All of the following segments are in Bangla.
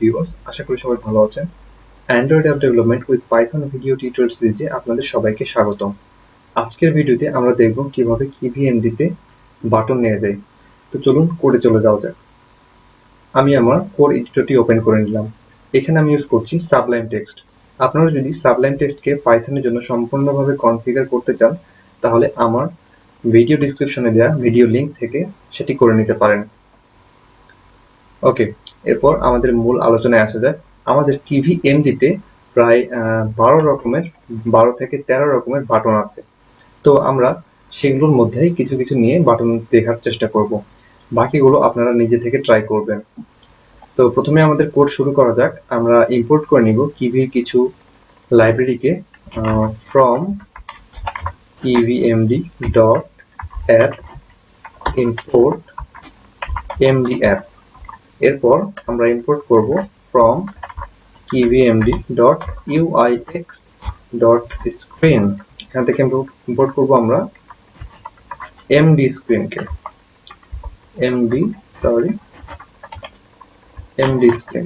ভিউয়ার্স, আশা করি সবাই ভালো আছেন। Android app development with Python video tutorial সিরিজে আপনাদের সবাইকে স্বাগতম। আজকের ভিডিওতে আমরা দেখব কিভাবে কিভিএমডিতে বাটন নিয়ে যাই। তো চলুন কোডে চলে যাওয়া যাক। আমি আমার কোড এডিটরটি ওপেন করে নিলাম। এখানে আমি ইউজ করছি সাবলাইম টেক্সট। আপনারা যদি সাবলাইম টেক্সটকে পাইথনের জন্য সম্পূর্ণভাবে কনফিগার করতে চান, তাহলে আমার ভিডিও ডেসক্রিপশনে দেওয়া ভিডিও লিংক থেকে সেটি করে নিতে পারেন। ওকে, এরপর আমাদের মূল আলোচনায় আসা যাক। আমাদের কিভিএমডিতে প্রায় 12 থেকে 13 রকমের বাটন আছে। তো আমরা সেগুলোর মধ্যে কিছু কিছু নিয়ে বাটন দেখার চেষ্টা করব, বাকিগুলো আপনারা নিজে থেকে ট্রাই করবেন। তো প্রথমে আমাদের কোড শুরু করা যাক। আমরা ইম্পোর্ট করে নিব কিভির কিছু লাইব্রেরিকে ফ্রম kvmd.app import mdapp। এরপর আমরা ইম্পোর্ট করব from kvmd.uix.screen। এখান থেকে ইম্পোর্ট করব আমরা md স্ক্রিনকে md স্ক্রিন।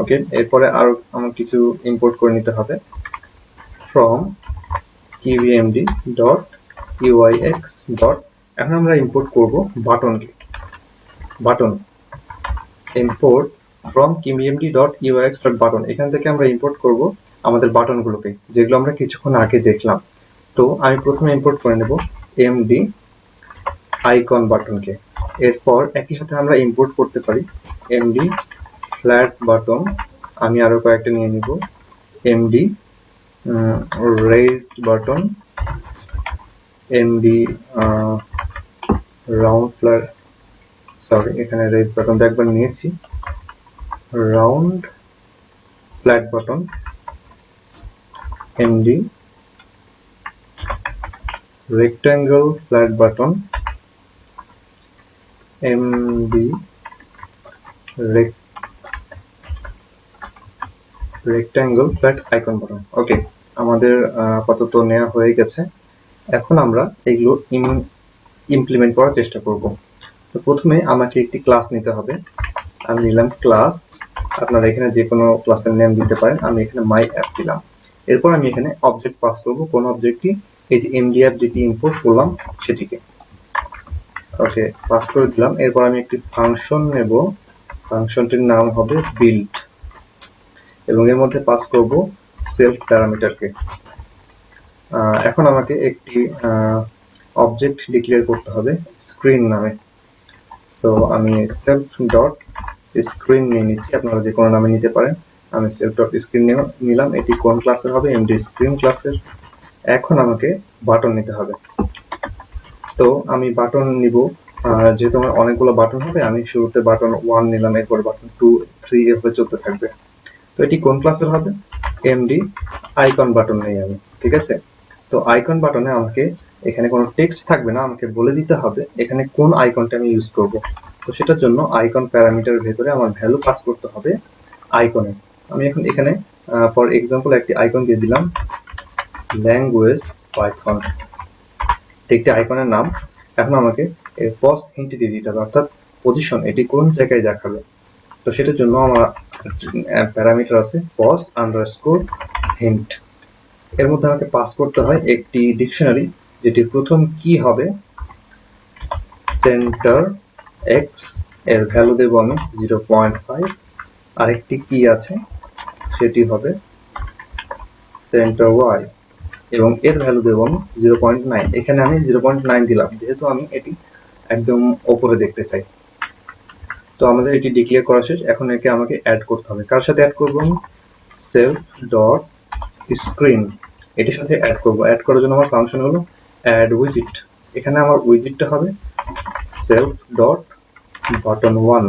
ওকে, এরপরে আরো আমার কিছু ইম্পোর্ট করে নিতে হবে from kvmd.uix. এখন আমরা ইম্পোর্ট করব বাটনকে। Button import from kvmd.ux.button। এখান থেকে আমরা ইম্পোর্ট করব আমাদের বাটনগুলোকে, যেগুলো আমরা কিছুক্ষণ আগে দেখলাম। তো আমি প্রথমে ইম্পোর্ট করে নেব md আইকন বাটনকে। এরপর একই সাথে আমরা ইম্পোর্ট করতে পারি md ফ্ল্যাট বাটন। আমি আরো কয়েকটা নিয়ে নিব md raised button, md round flat, sorry এখানে রেজ বাটনটা একবার নিয়েছি, round flat button, md rectangle flat button, md rectangle flat icon button. Okay, আমাদের আপাতত নেওয়া হয়ে গেছে। এখন আমরা এগুলো ইমপ্লিমেন্ট করার চেষ্টা করব। তো প্রথমে আমাকে একটি ক্লাস নিতে হবে। আমি নিলাম ক্লাস, আপনারা এখানে যে কোনো ক্লাসের নেম দিতে পারেন। আমি এখানে মাই অ্যাপ দিলাম। এরপর আমি এখানে অবজেক্ট পাস করব। কোন অবজেক্টটি? এই যে এমডি অ্যাপ যেটি ইম্পোর্ট করলাম সেটিকে। ওকে, পাস করে দিলাম। এরপর আমি একটি ফাংশন নেব, ফাংশনটির নাম হবে বিল্ড, এবং এর মধ্যে পাস করব সেলফ প্যারামিটারকে। এখন আমাকে একটি অবজেক্ট ডিক্লেয়ার করতে হবে স্ক্রিন নামে। সো আমি সেলফ ডট স্ক্রিন নিয়ে নিচ্ছি, আপনারা যে কোনো নামে নিতে পারেন। আমি সেলফ ডট স্ক্রিন নিলাম। এটি কোন ক্লাসের হবে? এমডি স্ক্রিন ক্লাসের। এখন আমাকে বাটন নিতে হবে। তো আমি বাটন নিব, যেহেতু আমার অনেকগুলো বাটন হবে, আমি শুরুতে বাটন 1 নিলাম, এরপর বাটন 2, 3 এভাবে চলতে থাকবে। তো এটি কোন ক্লাসের হবে? এমডি আইকন বাটন নেই আমি, ঠিক আছে। তো আইকন বাটনে আমাকে এখানে কোনো টেক্সট থাকবে না, আমাকে বলে দিতে হবে এখানে কোন আইকনটা আমি ইউজ করব। তো সেটার জন্য আইকন প্যারামিটারের ভেতরে আমার ভ্যালু পাস করতে হবে আইকনে। আমি এখন এখানে ফর এক্সাম্পল একটি আইকন দিয়ে দিলাম ল্যাঙ্গুয়েজ পাইথন, একটি আইকনের নাম। এখন আমাকে পজ হিন্ট দিয়ে দিতে হবে, অর্থাৎ পজিশন, এটি কোন জায়গায় দেখাবে। তো সেটার জন্য আমার প্যারামিটার আছে পজ আন্ডারস্কোর হিন্ট। এর মধ্যে আমাকে পাস করতে হয় একটি ডিকশনারি, যেটির প্রথম কি হবে সেন্টার এক্স, এর ভ্যালু দেব আমি 0.5। আরেকটি কি আছে সেটি হবে সেন্টার ওয়াই, এবং এর ভ্যালু দেব আমি 0.9। এখানে আমি 0.9 দিলাম, যেহেতু আমি এটি একদম উপরে দেখতে চাই। তো আমাদের এটি ডিক্লেয়ার করা শেষ। এখন একে আমাকে অ্যাড করতে হবে। কার সাথে অ্যাড করব আমি? সেলফ ডট স্ক্রিন, এটির সাথে অ্যাড করব। অ্যাড করার জন্য আমার ফাংশন হলো অ্যাড উইজিট। এখানে আমার উইজিটটা হবে সেলফ ডট বাটন 1।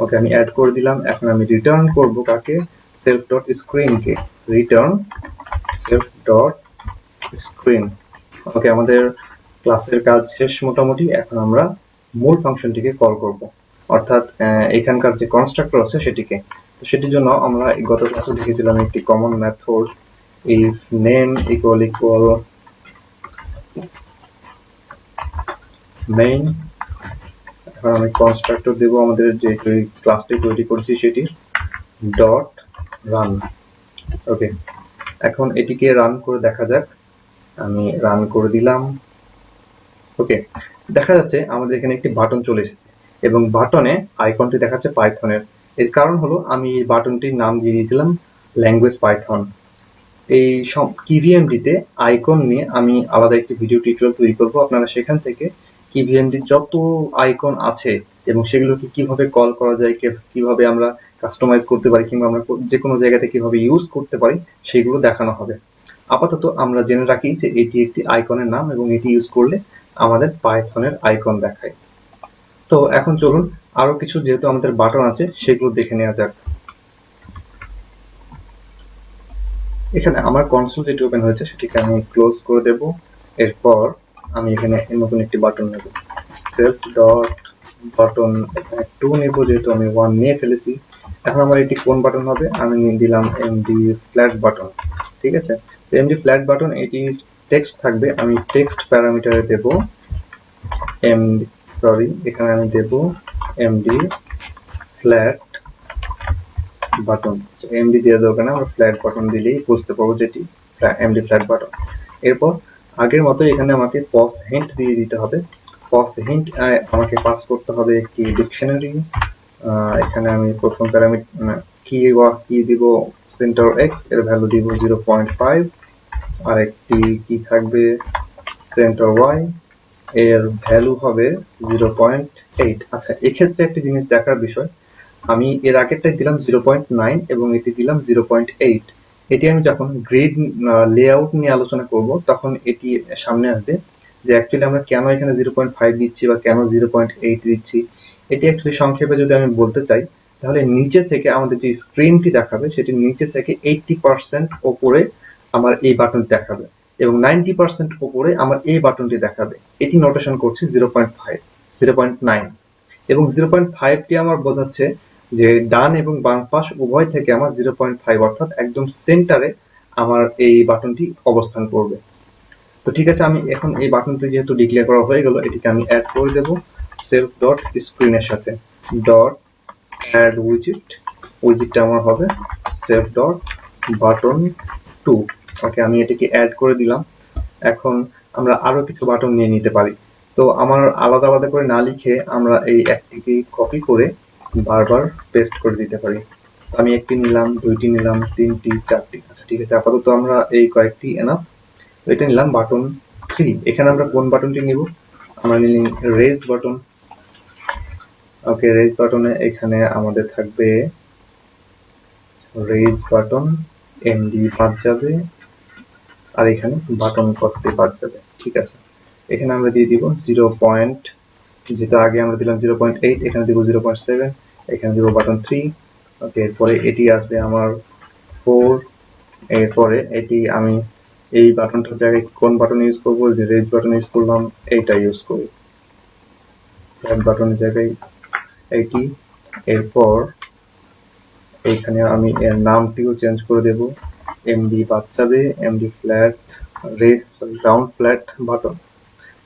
ওকে, আমি অ্যাড করে দিলাম। এখন আমি রিটার্ন করব কাকে? সেলফ ডট স্ক্রিনকে। Return self dot screen. Okay, আমাদের ক্লাসের কাজ শেষ মোটামুটি। এখন আমরা মূল ফাংশনটিকে কল করব, অর্থাৎ এখানকার যে কনস্ট্রাক্টর আছে সেটিকে। তো সেটির জন্য আমরা গত ক্লাসে দেখেছিলাম একটি common method if name equal main। এখন আমি কনস্ট্রাক্টর দেব আমাদের যে ক্লাসটি তৈরি করেছি সেটি। Dot run. ওকে, এখন এটিকে রান করে দেখা যাক। আমি রান করে দিলাম। ওকে, দেখা যাচ্ছে আমাদের এখানে একটি বাটন চলে এসেছে এবং বাটনে আইকনটি দেখাচ্ছে পাইথনের। এর কারণ হলো আমি এই বাটনটির নাম দিয়ে দিয়েছিলাম ল্যাঙ্গুয়েজ পাইথন। এই সব কিভিএমডিতে আইকন নিয়ে আমি আলাদা একটি ভিডিও টিউটোরিয়াল তৈরি করব। আপনারা সেখান থেকে কিভিএমডির যত আইকন আছে এবং সেগুলোকে কিভাবে কল করা যায়, কিভাবে আমরা কাস্টমাইজ করতে পারি, কিংবা আমরা যে কোনো জায়গাতে কিভাবে ইউজ করতে পারি সেগুলো দেখানো হবে। আপাতত আমরা জেনে রাখি যে এটি একটি আইকনের নাম এবং এটি ইউজ করলে আমাদের পাইথনের আইকন দেখায়। তো এখন চলুন আরো কিছু, যেহেতু আমাদের বাটন আছে, সেগুলো দেখে নেওয়া যাক। এখানে আমার কনসোল যেটি ওপেন হয়েছে সেটিকে আমি ক্লোজ করে দেব। এরপর আমি এখানে নতুন একটি বাটন নেব, সেলফ ডট বাটন। এখানে 2 নেব যেহেতু আমি 1 নিয়ে ফেলেছি। এখন আমার এটি কোন বাটন হবে? আমি নিয়ে দিলাম এমডি ফ্ল্যাট বাটন। ঠিক আছে, এমডি ফ্ল্যাট বাটন, এটি টেক্সট থাকবে। আমি টেক্সট প্যারামিটারে দেব এখানে আমি দেব এমডি ফ্ল্যাট বাটন। এমডি দিয়ে দরকার না, আমরা ফ্ল্যাট বাটন দিলেই বুঝতে পারবো যেটি এমডি ফ্ল্যাট বাটন। এরপর আগের মতো এখানে আমাকে পজ হিন্ট দিয়ে দিতে হবে। পজ হিন্ট আমাকে পাস করতে হবে একটি ডিকশনারি। এখানে আমি প্রথম প্যারামিটার কি দিব, সেন্টার এক্স, এর ভ্যালু দিব 0.5, আর একটি কি থাকবে সেন্টার ওয়াই, এর ভ্যালু হবে 0.8। আচ্ছা, এক্ষেত্রে একটি জিনিস দেখার বিষয়, আমি এর আগেরটাই দিলাম 0.9 এবং এটি দিলাম 0.8। এটি আমি যখন গ্রিড লেআউট নিয়ে আলোচনা করব তখন এটি সামনে আসবে যে অ্যাকচুয়ালি আমরা কেন এখানে 0.5 দিচ্ছি বা কেন 0.8 দিচ্ছি। এটি অ্যাকচুয়ালি সংক্ষেপে যদি আমি বলতে চাই, তাহলে নিচে থেকে আমাদের যে স্ক্রিনটি দেখাবে সেটি নিচে থেকে 80% ওপরে আমার এই বাটনটি দেখাবে এবং 90% ওপরে আমার এই বাটনটি দেখাবে। এটি নোটেশন করছি 0.5, 0.9 এবং 0.5টি আমার বোঝাচ্ছে যে ডান এবং বাম পাশ উভয় থেকে আমার 0.5, অর্থাৎ একদম সেন্টারে আমার এই বাটনটি অবস্থান করবে। তো ঠিক আছে, আমি এখন এই বাটনটি যেহেতু ডিক্লেয়ার করা হয়ে গেল, এটিকে আমি অ্যাড করে দেব সেলফ ডট স্ক্রিনের সাথে। ডট অ্যাড উইজিটটা আমার হবে সেলফ ডট বাটন 2। ওকে, আমি এটিকে অ্যাড করে দিলাম। এখন আমরা আরো কিছু বাটন নিয়ে নিতে পারি। তো আমার আলাদা আলাদা করে না লিখে আমরা এই একটিকে কপি করে বারবার পেস্ট করে দিতে পারি। আমি একটি নিলাম, দুইটি নিলাম, তিনটি, চারটি। আচ্ছা ঠিক আছে, আপাতত আমরা এই কয়েকটি এনাফ। এটা নিলাম বাটন 3। এখানে আমরা কোন বাটনটি নিব? আমরা নিই রেজড বাটন। ওকে, রেজ বাটনে এখানে আমাদের থাকবে রেজ বাটন, এমডি বাদ যাবে, আর এখানে বাটন করতে বাদ যাবে। ঠিক আছে, এখানে আমরা দিয়ে দিব 0. যেটা আগে আমরা দিলাম 0.8, এখানে দিব 0.7, এখানে দিব বাটন 3। ওকে, এরপরে এটি আসবে আমার 4। এরপরে এটি আমি এই বাটনটার জায়গায় কোন বাটন ইউজ করবো? যে রেজ বাটন ইউজ করলাম, এইটা ইউজ করব। ফ্ল্যাট বাটনের জায়গায় এইটি। এরপর এইখানে আমি এর নামটিও চেঞ্জ করে দেব, এমডি বাদ যাবে, MD flat round flat button.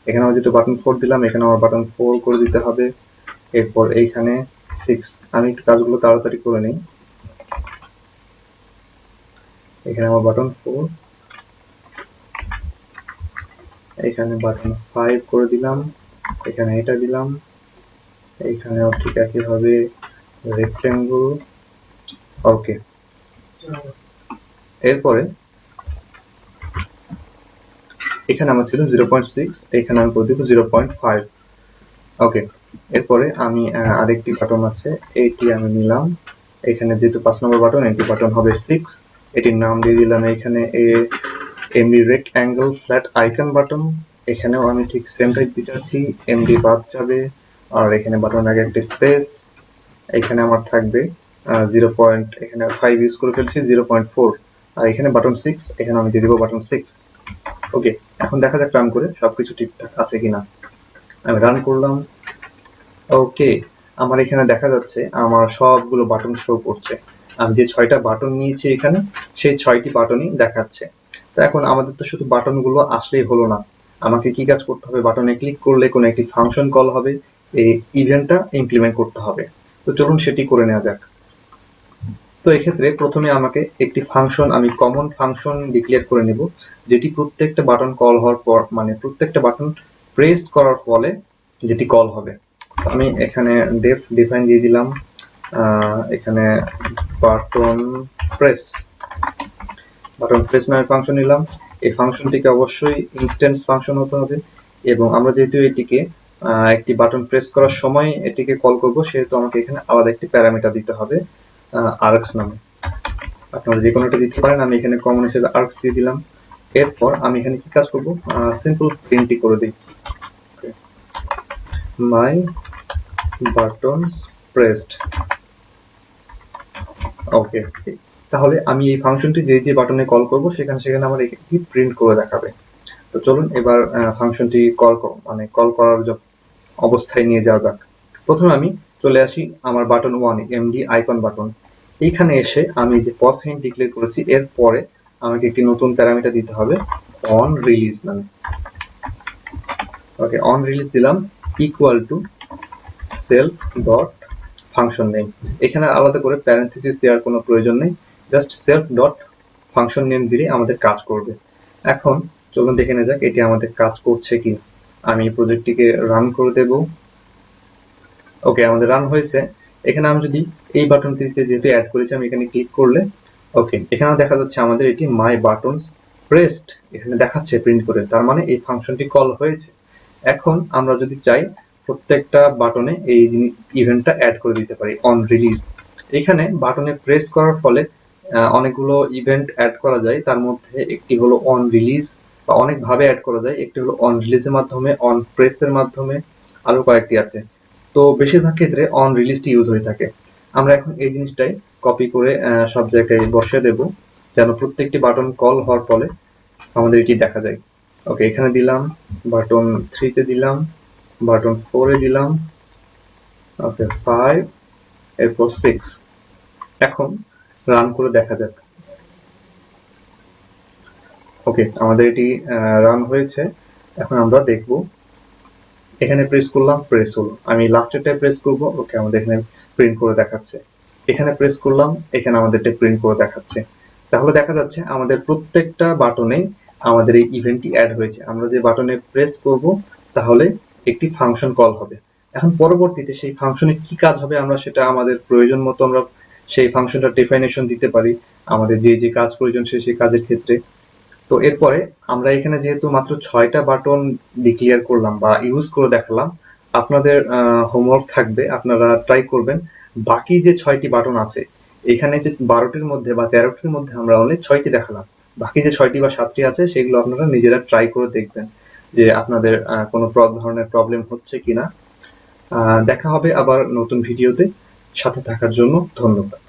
এখানে আমি যেহেতু বাটন 4 দিলাম, এখানে আমার বাটন 4 করে দিতে হবে। এরপর এইখানে 6। আমি একটু কাজগুলো তাড়াতাড়ি করে নিই। এখানে আমার বাটন 4, এখানে বাটন 5 করে দিলাম, এখানে এটা দিলাম, এইখানেও ঠিক একইভাবে রেক্টেঙ্গল। ওকে, এরপরে এখানে আমার ছিল 0.6, এখানে আমি করে দিব 0.5। ওকে, এরপরে আমি আরেকটি বাটন আছে, এইটি আমি নিলাম। এখানে যেহেতু 5 নম্বর বাটন, এটি বাটন হবে 6। এটির নাম দিয়ে দিলাম এখানে MD rectangle flat icon button. এখানেও আমি ঠিক সেম টাইপ দিচ্ছি, এমডি বাদ যাবে, আর এখানে বাটন আগে একটা স্পেস। এখানে আমার থাকবে 0. এখানে 5 ইউজ করে ফেলছি, 0.4, আর এখানে বাটন 6, এখানে আমি দিয়ে দিব বাটন 6। ওকে, এখন দেখা যাক রান করে সবকিছু ঠিকঠাক আছে কিনা। আমি রান করলাম। ওকে, আমার এখানে দেখা যাচ্ছে আমার সবগুলো বাটন শো করছে। আমি যে 6টা বাটন নিয়েছি এখানে, সেই 6টি বাটনই দেখাচ্ছে। তো এখন আমাদের তো শুধু বাটনগুলো আসলেই হলো না, আমাকে কি কাজ করতে হবে? বাটনে ক্লিক করলে কোনো একটি ফাংশন কল হবে, এই ইভেন্টটা ইমপ্লিমেন্ট করতে হবে। তো চলুন সেটি করে নেওয়া যাক। তো এক্ষেত্রে প্রথমে আমাকে একটি ফাংশন, আমি কমন ফাংশন ডিক্লেয়ার করে নেব, যেটি প্রত্যেকটা বাটন কল হওয়ার পর, মানে প্রত্যেকটা বাটন প্রেস করার ফলে যেটি কল হবে। আমি এখানে ডিফাইন দিয়ে দিলাম, এখানে বাটন প্রেস নামে ফাংশন নিলাম। এই ফাংশনটিকে অবশ্যই ইনস্ট্যান্স ফাংশন হতে হবে, এবং আমরা যেহেতু এটিকে একটি বাটন প্রেস করার সময় এটিকে কল করব, সেহেতু আমাকে এখানে আলাদা একটি প্যারামিটার দিতে হবে আর্কস নামে। আপনারা যে কোনোটা দিতে পারেন, আমি এখানে কমন হিসেবে আর্কস দিয়ে দিলাম। এরপর আমি এখানে কি কাজ করব, সিম্পল প্রিন্টই করে দিই, মাই বাটনস প্রেসড। ওকে, তাহলে আমি এই ফাংশনটি যে বাটনে কল করব সেখানে আমার এটি প্রিন্ট করে দেখাবে। তো চলুন এবার ফাংশনটি কল করার অবস্থায় নিয়ে যাওয়া যাক। প্রথমে আমি চলে আসি আমার বাটন 1 এমডি আইকন বাটন। এইখানে এসে আমি যে পজ সাইন ডিক্লেয়ার করেছি, এর পরে আমাকে একটি নতুন প্যারামিটার দিতে হবে অন রিলিজ নামে। ওকে, অন রিলিজ দিলাম equal to self dot function name. এখানে আলাদা করে প্যারেনথেসিস দেওয়ার কোনো প্রয়োজন নেই, just self dot function name দিলে আমাদের কাজ করবে। এখন চলুন দেখে নেওয়া যাক এটি আমাদের কাজ করছে কি। আমি প্রজেক্টটিকে রান করে দেব। ওকে, আমাদের রান হয়েছে। এখানে আমি যদি এই বাটনটিতে যেহেতু অ্যাড করেছি, আমি এখানে ক্লিক করলে ওকে, এখানে দেখা যাচ্ছে আমাদের এটি মাই বাটনস প্রেসড এখানে দেখাচ্ছে প্রিন্ট করে, তার মানে এই ফাংশনটি কল হয়েছে। এখন আমরা যদি চাই প্রত্যেকটা বাটনে এই ইভেন্টটা অ্যাড করে দিতে পারি অন রিলিজ। এখানে বাটনে প্রেস করার ফলে অনেকগুলো ইভেন্ট অ্যাড করা যায়, তার মধ্যে একটি হলো অন রিলিজ, বা অনেকভাবে অ্যাড করা যায়। একটি হলো অন রিলিজের মাধ্যমে, অন প্রেসের মাধ্যমে, আরো কয়েকটি আছে। তো বেশিরভাগ ক্ষেত্রে অন রিলিজটি ইউজ হয়ে থাকে। আমরা এখন এই জিনিসটাই কপি করে সব জায়গায় বসিয়ে দেব, যেন প্রত্যেকটি বাটন কল হওয়ার ফলে আমাদের এটি দেখা যায়। ওকে, এখানে দিলাম, বাটন 3 তে দিলাম, বাটন 4 এ দিলাম, ওকে 5, এরপর 6। এখন রান করে দেখা যাক। ওকে, আমাদের এটি রান হয়েছে। এখন আমরা দেখব, এখানে প্রেস করলাম, প্রেস হলো। আমি লাস্টেরটায় প্রেস করব, ওকে, আমাদের এখানে প্রিন্ট করে দেখাচ্ছে। এখানে প্রেস করলাম, এখানে আমাদের এটা প্রিন্ট করে দেখাচ্ছে। তাহলে দেখা যাচ্ছে আমাদের প্রত্যেকটা বাটনে আমাদের এই ইভেন্টটি অ্যাড হয়েছে। আমরা যে বাটনে প্রেস করব তাহলে একটি ফাংশন কল হবে। এখন পরবর্তীতে সেই ফাংশনে কি কাজ হবে আমরা সেটা আমাদের প্রয়োজন মতো আমরা সেই ফাংশনটা ডেফিনেশন দিতে পারি, আমাদের যে কাজ প্রয়োজন সেই কাজের ক্ষেত্রে। তো এরপরে আমরা এখানে যেহেতু মাত্র 6টা বাটন ডিক্লেয়ার করলাম বা ইউজ করে দেখালাম, আপনাদের হোমওয়ার্ক থাকবে, আপনারা ট্রাই করবেন বাকি যে 6টি বাটন আছে, এখানে যে 12টির মধ্যে বা 13টির মধ্যে আমরা অনলি 6টি দেখালাম, বাকি যে 6টি বা 7টি আছে সেগুলো আপনারা নিজেরা ট্রাই করে দেখবেন যে আপনাদের কোনো ধরনের প্রবলেম হচ্ছে কিনা। দেখা হবে আবার নতুন ভিডিওতে। সাথে থাকার জন্য ধন্যবাদ।